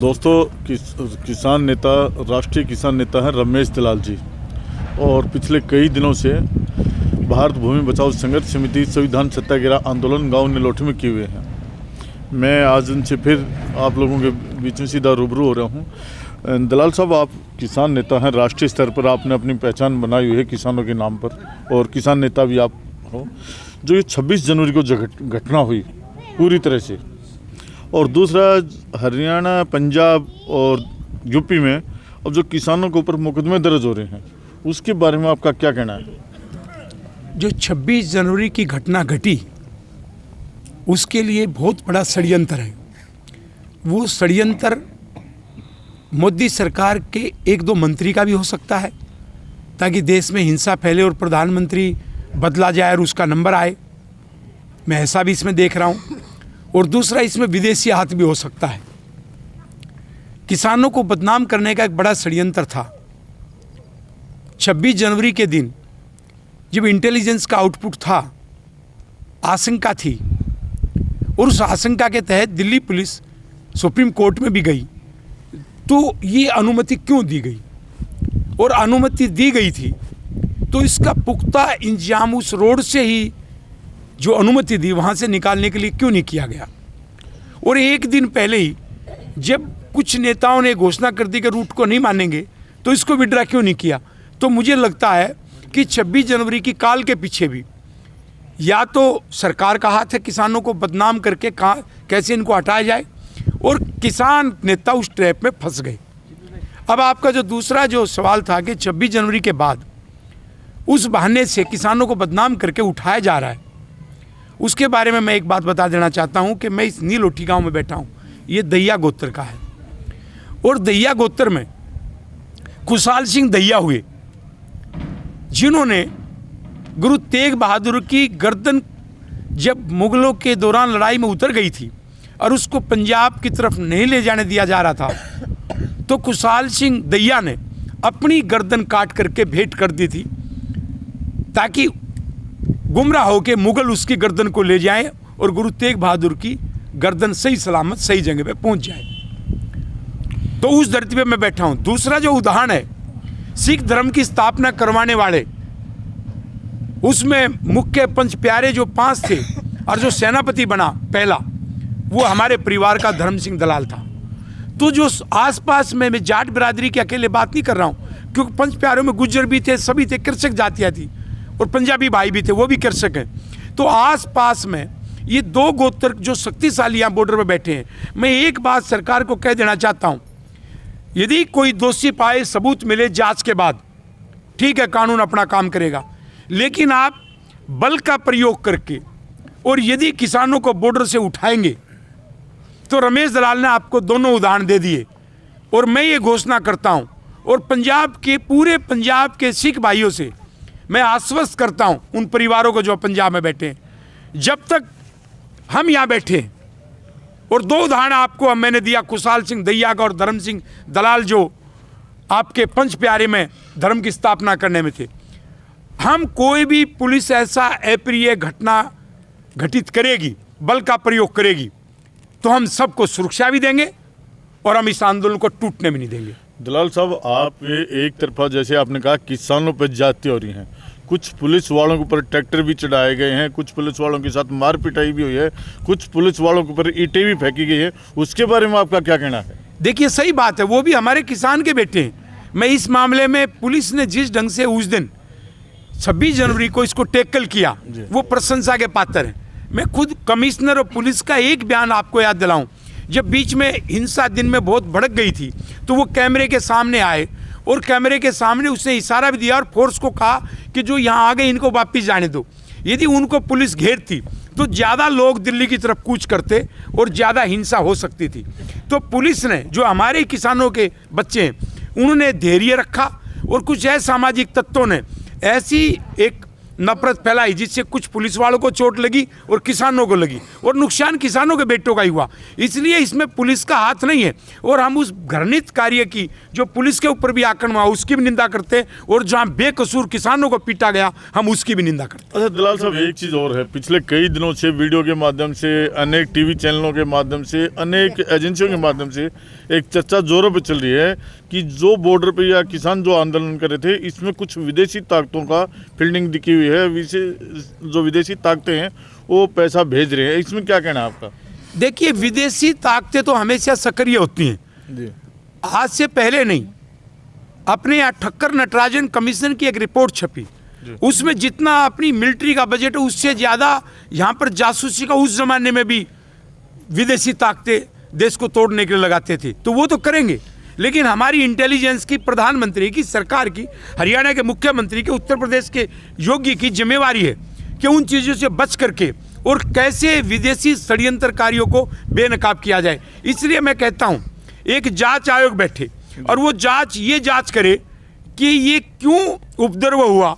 दोस्तों, किसान नेता, राष्ट्रीय किसान नेता हैं रमेश दलाल जी। और पिछले कई दिनों से भारत भूमि बचाओ संघर्ष समिति संविधान सत्याग्रह आंदोलन गांव नीलोठी में किए हुए हैं। मैं आज उनसे फिर आप लोगों के बीच में सीधा रूबरू हो रहा हूं। दलाल साहब, आप किसान नेता हैं, राष्ट्रीय स्तर पर आपने अपनी पहचान बनाई हुई है किसानों के नाम पर, और किसान नेता भी आप हो। जो ये 26 जनवरी को घटना हुई पूरी तरह से, और दूसरा हरियाणा, पंजाब और यूपी में अब जो किसानों के ऊपर मुकदमे दर्ज हो रहे हैं, उसके बारे में आपका क्या कहना है? जो 26 जनवरी की घटना घटी, उसके लिए बहुत बड़ा षड्यंत्र है। वो षड्यंत्र मोदी सरकार के एक दो मंत्री का भी हो सकता है, ताकि देश में हिंसा फैले और प्रधानमंत्री बदला जाए और उसका नंबर आए। मैं ऐसा भी इसमें देख रहा हूँ। और दूसरा, इसमें विदेशी हाथ भी हो सकता है। किसानों को बदनाम करने का एक बड़ा षड्यंत्र था। 26 जनवरी के दिन जब इंटेलिजेंस का आउटपुट था, आशंका थी, और उस आशंका के तहत दिल्ली पुलिस सुप्रीम कोर्ट में भी गई। तो ये अनुमति क्यों दी गई? और अनुमति दी गई थी तो इसका पुख्ता इंतजाम उस रोड से ही जो अनुमति दी वहाँ से निकालने के लिए क्यों नहीं किया गया? और एक दिन पहले ही जब कुछ नेताओं ने घोषणा कर दी कि रूट को नहीं मानेंगे, तो इसको विड्रा क्यों नहीं किया? तो मुझे लगता है कि 26 जनवरी की काल के पीछे भी या तो सरकार का हाथ है, किसानों को बदनाम करके कैसे इनको हटाया जाए, और किसान नेता उस ट्रैप में फंस गए। अब आपका जो दूसरा जो सवाल था कि 26 जनवरी के बाद उस बहाने से किसानों को बदनाम करके उठाया जा रहा है, उसके बारे में मैं एक बात बता देना चाहता हूं कि मैं इस नीलोठी गांव में बैठा हूं। ये दहिया गोत्र का है, और दहिया गोत्र में खुशहाल सिंह दहिया हुए, जिन्होंने गुरु तेग बहादुर की गर्दन जब मुगलों के दौरान लड़ाई में उतर गई थी और उसको पंजाब की तरफ नहीं ले जाने दिया जा रहा था, तो खुशहाल सिंह दहिया ने अपनी गर्दन काट करके भेंट कर दी थी, ताकि गुमराह होकर मुगल उसकी गर्दन को ले जाएं और गुरु तेग बहादुर की गर्दन सही सलामत सही जगह पे पहुंच जाए। तो उस धरती पे मैं बैठा हूं। दूसरा जो उदाहरण है, सिख धर्म की स्थापना करवाने वाले, उसमें मुख्य पंच प्यारे जो 5 थे, और जो सेनापति बना पहला, वो हमारे परिवार का धर्म सिंह दलाल था। तो जो आसपास में, मैं जाट बिरादरी की अकेले बात नहीं कर रहा हूं, क्योंकि पंच प्यारों में गुज्जर भी थे, सभी थे, कृषक जातियाँ थी, और पंजाबी भाई भी थे, वो भी कृषक हैं। तो आसपास में ये 2 गोत्र जो शक्तिशाली यहाँ बॉर्डर पर बैठे हैं। मैं एक बात सरकार को कह देना चाहता हूँ, यदि कोई दोषी पाए, सबूत मिले जांच के बाद, ठीक है, कानून अपना काम करेगा, लेकिन आप बल का प्रयोग करके और यदि किसानों को बॉर्डर से उठाएंगे, तो रमेश दलाल ने आपको दोनों उदाहरण दे दिए। और मैं ये घोषणा करता हूँ, और पंजाब के, पूरे पंजाब के सिख भाइयों से मैं आश्वस्त करता हूं, उन परिवारों को जो पंजाब में बैठे हैं, जब तक हम यहां बैठे, और 2 उदाहरण आपको मैंने दिया, खुशहाल सिंह दहिया का और धर्म सिंह दलाल, जो आपके पंच प्यारे में धर्म की स्थापना करने में थे। हम कोई भी पुलिस ऐसा अप्रिय घटना घटित करेगी, बल का प्रयोग करेगी, तो हम सबको सुरक्षा भी देंगे और हम इस आंदोलन को टूटने भी नहीं देंगे। दलाल साहब, आप एक तरफा, जैसे आपने कहा, किसानों पर ज्यादती हो रही हैं, कुछ पुलिस वालों के ऊपर ट्रैक्टर भी चढ़ाए गए हैं, कुछ पुलिस वालों के साथ मार पिटाई भी हुई है, कुछ पुलिस वालों के ऊपर ईंटें भी फेंकी गई है, उसके बारे में आपका क्या कहना है? देखिए, सही बात है, वो भी हमारे किसान के बेटे हैं। मैं इस मामले में पुलिस ने जिस ढंग से उस दिन 26 जनवरी को इसको टैकल किया, वो प्रशंसा के पात्र है। मैं खुद कमिश्नर और पुलिस का एक बयान आपको याद दिलाऊं, जब बीच में हिंसा दिन में बहुत भड़क गई थी, तो वो कैमरे के सामने आए, और कैमरे के सामने उसने इशारा भी दिया और फोर्स को कहा कि जो यहाँ आ गए इनको वापस जाने दो। यदि उनको पुलिस घेरती तो ज़्यादा लोग दिल्ली की तरफ कूच करते और ज़्यादा हिंसा हो सकती थी। तो पुलिस ने, जो हमारे किसानों के बच्चे हैं, उन्होंने धैर्य रखा, और कुछ असामाजिक तत्वों ने ऐसी एक नफरत फैलाई, जिससे कुछ पुलिस वालों को चोट लगी और किसानों को लगी, और नुकसान किसानों के बेटों का ही हुआ। इसलिए इसमें पुलिस का हाथ नहीं है, और हम उस घृणित कार्य की जो पुलिस के ऊपर भी आक्रमण हुआ उसकी भी निंदा करते हैं, और जहां बेकसूर किसानों को पीटा गया हम उसकी भी निंदा करते हैं। अच्छा दलाल साहब, एक चीज़ और है, पिछले कई दिनों से वीडियो के माध्यम से, अनेक टीवी चैनलों के माध्यम से, अनेक एजेंसियों के माध्यम से एक चर्चा जोरों पर चल रही है कि जो बॉर्डर पे या किसान जो आंदोलन कर रहे थे, इसमें कुछ विदेशी ताकतों का फील्डिंग दिखी हुई है, जो विदेशी ताकतें हैं वो पैसा भेज रहे हैं, इसमें क्या कहना है आपका? देखिए, विदेशी ताकतें तो हमेशा सक्रिय होती हैं जी। आज से पहले नहीं। अपने यहाँ ठक्कर नटराजन कमीशन की एक रिपोर्ट छपी, उसमें जितना अपनी मिलिट्री का बजट है उससे ज़्यादा यहाँ पर जासूसी का उस जमाने में भी विदेशी ताकतें देश को तोड़ने के लिए लगाते थे, तो वो तो करेंगे। लेकिन हमारी इंटेलिजेंस की, प्रधानमंत्री की, सरकार की, हरियाणा के मुख्यमंत्री की, उत्तर प्रदेश के योगी की जिम्मेवारी है कि उन चीज़ों से बच करके और कैसे विदेशी षड्यंत्रकारियों को बेनकाब किया जाए। इसलिए मैं कहता हूँ एक जांच आयोग बैठे और वो ये जांच करे कि ये क्यों उपद्रव हुआ,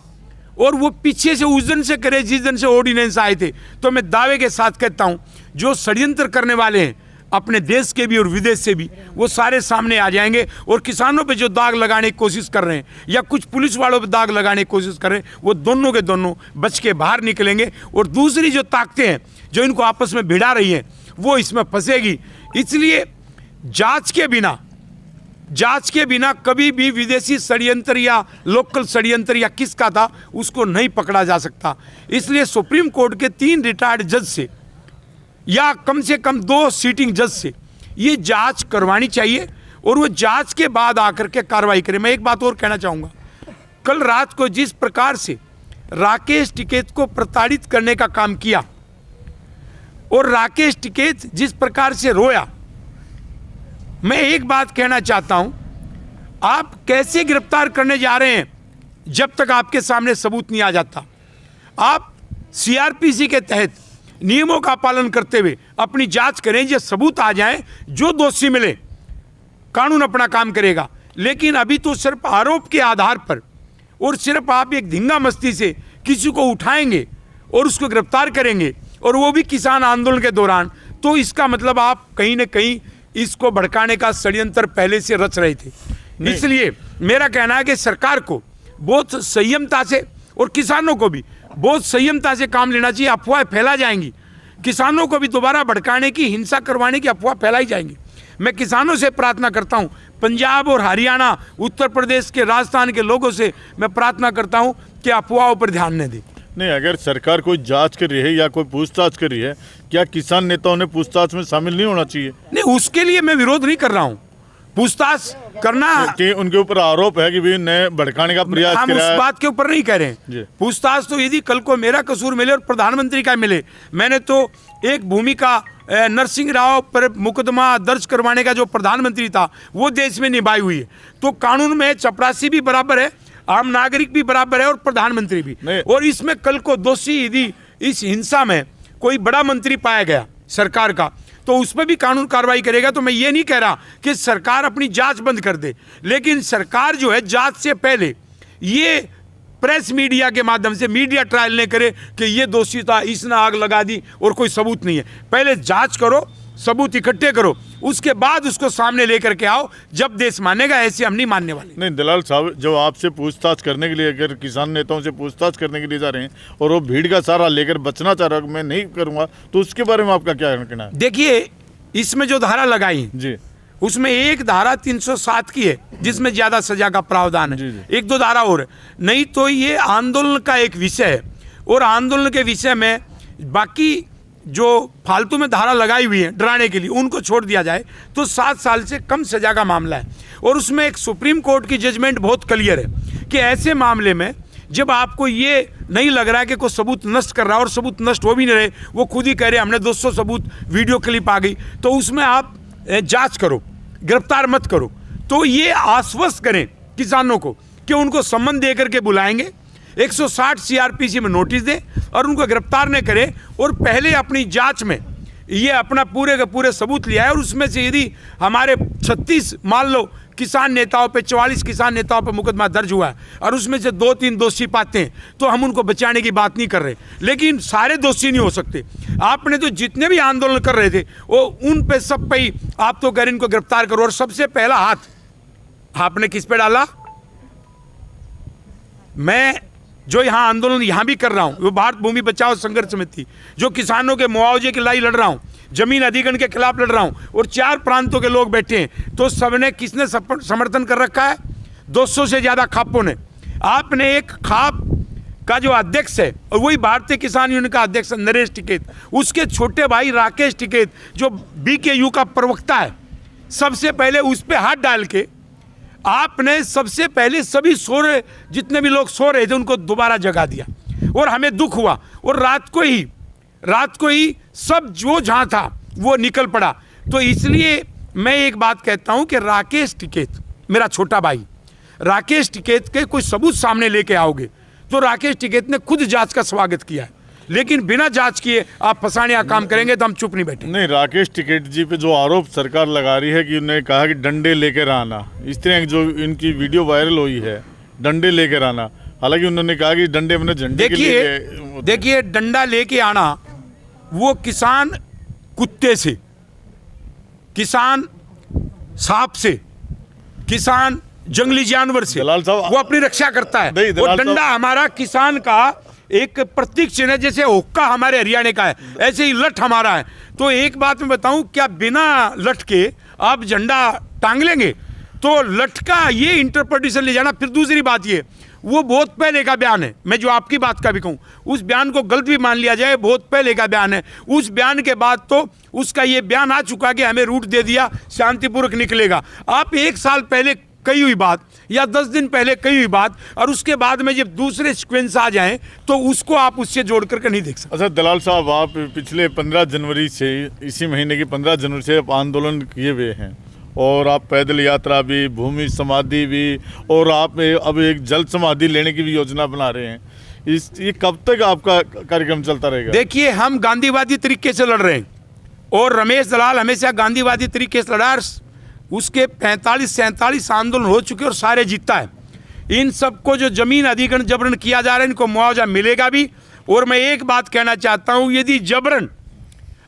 और वो पीछे से उस दिन से करे जिस दिन से ऑर्डिनेंस आए थे। तो मैं दावे के साथ कहता हूँ जो षड्यंत्र करने वाले हैं अपने देश के भी और विदेश से भी, वो सारे सामने आ जाएंगे, और किसानों पे जो दाग लगाने की कोशिश कर रहे हैं या कुछ पुलिस वालों पे दाग लगाने की कोशिश कर रहे हैं, वो दोनों के दोनों बच के बाहर निकलेंगे। और दूसरी जो ताकतें हैं जो इनको आपस में भिड़ा रही हैं वो इसमें फंसेगी। इसलिए जांच के बिना कभी भी विदेशी षड्यंत्र या लोकल षड्यंत्र या किसका था उसको नहीं पकड़ा जा सकता। इसलिए सुप्रीम कोर्ट के 3 रिटायर्ड जज से या कम से कम 2 सीटिंग जज से ये जांच करवानी चाहिए, और वो जांच के बाद आकर के कार्रवाई करें। मैं एक बात और कहना चाहूँगा, कल रात को जिस प्रकार से राकेश टिकैत को प्रताड़ित करने का काम किया और राकेश टिकैत जिस प्रकार से रोया, मैं एक बात कहना चाहता हूं, आप कैसे गिरफ्तार करने जा रहे हैं जब तक आपके सामने सबूत नहीं आ जाता। आप सीआरपीसी के तहत नियमों का पालन करते हुए अपनी जांच करें, जब सबूत आ जाए, जो दोषी मिले कानून अपना काम करेगा। लेकिन अभी तो सिर्फ आरोप के आधार पर और सिर्फ आप एक धींगा मस्ती से किसी को उठाएंगे और उसको गिरफ्तार करेंगे, और वो भी किसान आंदोलन के दौरान, तो इसका मतलब आप कहीं ना कहीं इसको भड़काने का षड्यंत्र पहले से रच रहे थे। इसलिए मेरा कहना है कि सरकार को बहुत संयमता से और किसानों को भी बहुत संयमता से काम लेना चाहिए। अफवाहें फैला जाएंगी, किसानों को भी दोबारा भड़काने की, हिंसा करवाने की अफवाह फैलाई जाएंगी। मैं किसानों से प्रार्थना करता हूं, पंजाब और हरियाणा, उत्तर प्रदेश के, राजस्थान के लोगों से मैं प्रार्थना करता हूं कि अफवाहों पर ध्यान न दें। नहीं, अगर सरकार कोई जांच कर रही है या कोई पूछताछ कर रही है, क्या किसान नेताओं ने पूछताछ में शामिल नहीं होना चाहिए? नहीं, उसके लिए मैं विरोध नहीं कर रहा हूँ, पूछताछ करना कि उनके ऊपर आरोप है कि भी ने भड़काने का प्रयास हम किया है। उस बात के ऊपर नहीं कह रहे हैं। पूछताछ तो यदि कल को मेरा कसूर मिले और प्रधानमंत्री का मिले, मैंने तो एक भूमिका नरसिंह राव पर मुकदमा दर्ज करवाने का जो प्रधानमंत्री था वो देश में निभाई हुई है। तो कानून में चपरासी भी बराबर है, आम नागरिक भी बराबर है और प्रधानमंत्री भी। और इसमें कल को दोषी यदि इस हिंसा में कोई बड़ा मंत्री पाया गया सरकार का, तो उस पर भी कानून कार्रवाई करेगा। तो मैं ये नहीं कह रहा कि सरकार अपनी जांच बंद कर दे, लेकिन सरकार जो है जांच से पहले ये प्रेस मीडिया के माध्यम से मीडिया ट्रायल न करे कि ये दोषी था, इसने आग लगा दी और कोई सबूत नहीं है। पहले जांच करो, सबूत इकट्ठे करो, उसके बाद उसको सामने लेकर के आओ, जब देश मानेगा। ऐसे हम नहीं मानने वाले। नहीं दलाल साहब, जब आपसे पूछताछ करने के लिए, अगर किसान नेताओं से पूछताछ करने के लिए जा रहे हैं और वो भीड़ का सहारा लेकर बचना चाह रहा है, मैं नहीं करूंगा, तो उसके बारे में आपका क्या कहना है? देखिए, इसमें जो धारा लगाई जी, उसमें एक धारा 307 की है जिसमें ज्यादा सजा का प्रावधान है। जी। 1-2 धारा और है। नहीं तो ये आंदोलन का एक विषय है, और आंदोलन के विषय में बाकी जो फालतू में धारा लगाई हुई है डराने के लिए, उनको छोड़ दिया जाए तो 7 साल से कम सजा का मामला है। और उसमें एक सुप्रीम कोर्ट की जजमेंट बहुत क्लियर है कि ऐसे मामले में जब आपको ये नहीं लग रहा है कि कोई सबूत नष्ट कर रहा है, और सबूत नष्ट हो भी नहीं रहे, वो खुद ही कह रहे हमने 200 सबूत, वीडियो क्लिप आ गई, तो उसमें आप जांच करो, गिरफ्तार मत करो। तो ये आश्वस्त करें किसानों को कि उनको सम्मन दे करके बुलाएंगे, 160 सीआरपीसी में नोटिस दें और उनको गिरफ्तार न करें, और पहले अपनी जांच में ये अपना पूरे के पूरे सबूत लिया है। और उसमें से यदि हमारे 36 मान लो किसान नेताओं पे 44 किसान नेताओं पे मुकदमा दर्ज हुआ है और उसमें से 2-3 दोषी पाते हैं तो हम उनको बचाने की बात नहीं कर रहे, लेकिन सारे दोषी नहीं हो सकते। आपने तो जितने भी आंदोलन कर रहे थे वो उन पे सब पे ही आप तो कह रहे इनको गिरफ्तार करो, और सबसे पहला हाथ आपने किस पे डाला? मैं जो यहाँ आंदोलन यहाँ भी कर रहा हूँ, वो भारत भूमि बचाओ संघर्ष समिति, जो किसानों के मुआवजे की लड़ाई लड़ रहा हूँ, जमीन अधिग्रहण के खिलाफ लड़ रहा हूँ, और 4 प्रांतों के लोग बैठे हैं, तो सबने किसने समर्थन कर रखा है? 200 से ज़्यादा खापों ने। आपने एक खाप का जो अध्यक्ष है, और वही भारतीय किसान यूनियन का अध्यक्ष नरेश टिकैत, उसके छोटे भाई राकेश टिकैत जो BKU का प्रवक्ता है, सबसे पहले उस पर हाथ डाल के आपने सबसे पहले सभी जितने भी लोग सो रहे थे उनको दोबारा जगा दिया, और हमें दुख हुआ, और रात को ही सब जो जहाँ था वो निकल पड़ा। तो इसलिए मैं एक बात कहता हूँ कि राकेश टिकैत मेरा छोटा भाई, राकेश टिकैत के कोई सबूत सामने लेके आओगे तो राकेश टिकैत ने खुद जांच का स्वागत किया है, लेकिन बिना जांच किए आप फंसाने का काम करेंगे तो हम चुप नहीं बैठे। नहीं, राकेश टिकैत जी पे जो आरोप सरकार लगा रही है कि उन्होंने कहा कि डंडे लेकर आना, इस तरह जो इनकी वीडियो वायरल हुई है डंडे लेकर आना, हालांकि उन्होंने कहा कि डंडे अपने झंडे के लिए। देखिए डंडा लेके आना वो किसान कुत्ते से, किसान सांप से, किसान जंगली जानवर से दलाल साहब वो अपनी रक्षा करता है। नहीं, वो डंडा हमारा किसान का एक प्रतीक चिन्ह है, जैसे हुक्का हमारे हरियाणा का है ऐसे ही लठ हमारा है। तो एक बात मैं बताऊं, क्या बिना लठ के आप झंडा टांग लेंगे? तो लठ का ये इंटरप्रिटेशन ले जाना। फिर दूसरी बात ये, वो बहुत पहले का बयान है, मैं जो आपकी बात का भी कहूँ उस बयान को गलत भी मान लिया जाए, बहुत पहले का बयान है। उस बयान के बाद तो उसका ये बयान आ चुका कि हमें रूट दे दिया, शांतिपूर्वक निकलेगा। आप 1 साल पहले कही हुई बात या 10 दिन पहले कही हुई बात और उसके बाद में जब दूसरे सीक्वेंस आ जाएं तो उसको आप उससे जोड़ करके नहीं देख सकते। अच्छा दलाल साहब, आप पिछले 15 जनवरी से, इसी महीने की 15 जनवरी से आप आंदोलन किए हुए हैं, और आप पैदल यात्रा भी, भूमि समाधि भी, और आप अब एक जल समाधि लेने की भी योजना बना रहे हैं। ये कब तक आपका कार्यक्रम चलता रहेगा? देखिए, हम गांधीवादी तरीके से लड़ रहे हैं और रमेश दलाल हमेशा गांधीवादी तरीके से लड़ा, उसके 45-47 आंदोलन हो चुके और सारे जीतता है। इन सबको जो जमीन अधिग्रहण जबरन किया जा रहा है इनको मुआवजा मिलेगा भी। और मैं एक बात कहना चाहता हूं, यदि जबरन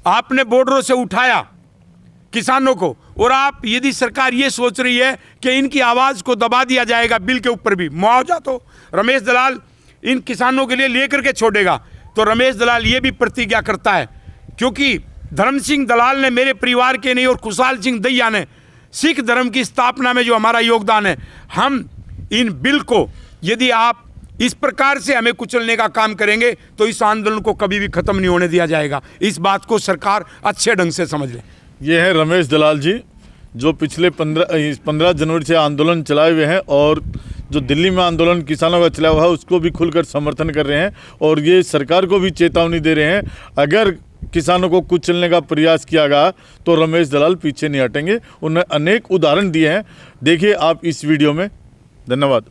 आपने बॉर्डरों से उठाया किसानों को और आप यदि सरकार ये सोच रही है कि इनकी आवाज़ को दबा दिया जाएगा बिल के ऊपर भी, मुआवजा तो रमेश दलाल इन किसानों के लिए लेकर के छोड़ेगा। तो रमेश दलाल ये भी प्रतिज्ञा करता है, क्योंकि धर्म सिंह दलाल ने मेरे परिवार के नहीं और खुशहाल सिंह दैया ने सिख धर्म की स्थापना में जो हमारा योगदान है, हम इन बिल को यदि आप इस प्रकार से हमें कुचलने का काम करेंगे तो इस आंदोलन को कभी भी खत्म नहीं होने दिया जाएगा। इस बात को सरकार अच्छे ढंग से समझ ले। ये है रमेश दलाल जी, जो पिछले 15 जनवरी से आंदोलन चलाए हुए हैं, और जो दिल्ली में आंदोलन किसानों का चला हुआ है उसको भी खुलकर समर्थन कर रहे हैं, और ये सरकार को भी चेतावनी दे रहे हैं, अगर किसानों को कुचलने का प्रयास किया गया तो रमेश दलाल पीछे नहीं हटेंगे। उन्होंने अनेक उदाहरण दिए हैं, देखिए आप इस वीडियो में। धन्यवाद।